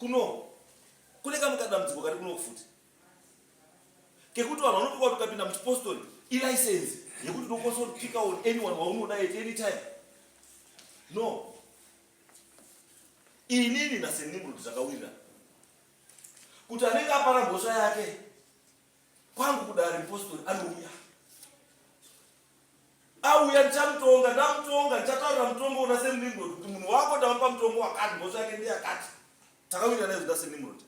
kuno kuleka mukadamdziko kari kuno kufuti kekuti vanhu vanopiwa kuti ukapinda muchipostori ilicense yekuti unokwanisa kupika on anyone waunoda at any time. No, inini nasenimrod zvakawirira kuti anenge apara mhosva yake kwangu kudari mupostori auya ndichamutonga, ndamutonga, ndichataura mutongo una senimrod kuti munhu wako ndamupa mutongo wakati, mhosva yake ndeyakati. Takawirira naizvo ndasenimrod.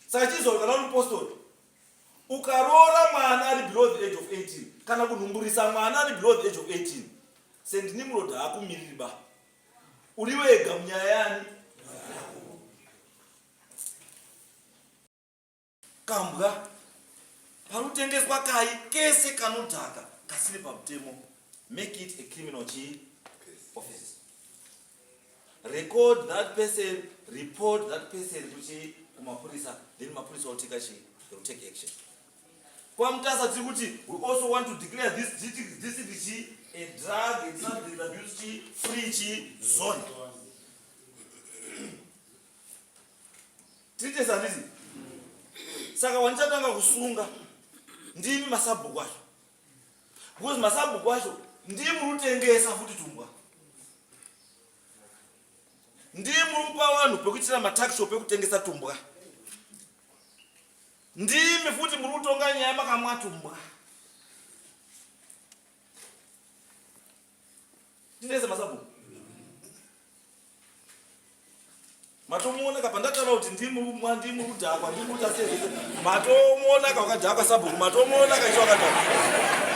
Saka chizoro kana uri mupostori ukaroora mwana ari below the age of 18 kana kunhumburisa mwana ari below the age of 18, St. Nimrod haakumiriri ba, uri wega munyaya yani. Kambwa panotengeswa kai kese kanodhaka kasiri pamutemo, make it a criminal offense. Record that person, report that person kumapurisa, then mapurisa will take action. Kwa Mutasa District, we also want to declare this district a drug and substance abuse free zone. Tite sandizi. Saka wanchatanga kusunga ndimi masabhuku acho. Because masabhuku acho ndimi rutengesa futi tumbwa. Ndimi rupa vanhu pekuitira matax shop ekutengesa tumbwa. Ndimi futi murutonga nyaya makamwa tumbwa. Ndinese masabu. Matomuona kapandataura kuti ndimi rudhakwa, ndimi rutaseze. Matomuona kakadhakwa sabu, matomuona kaiswa kadhakwa.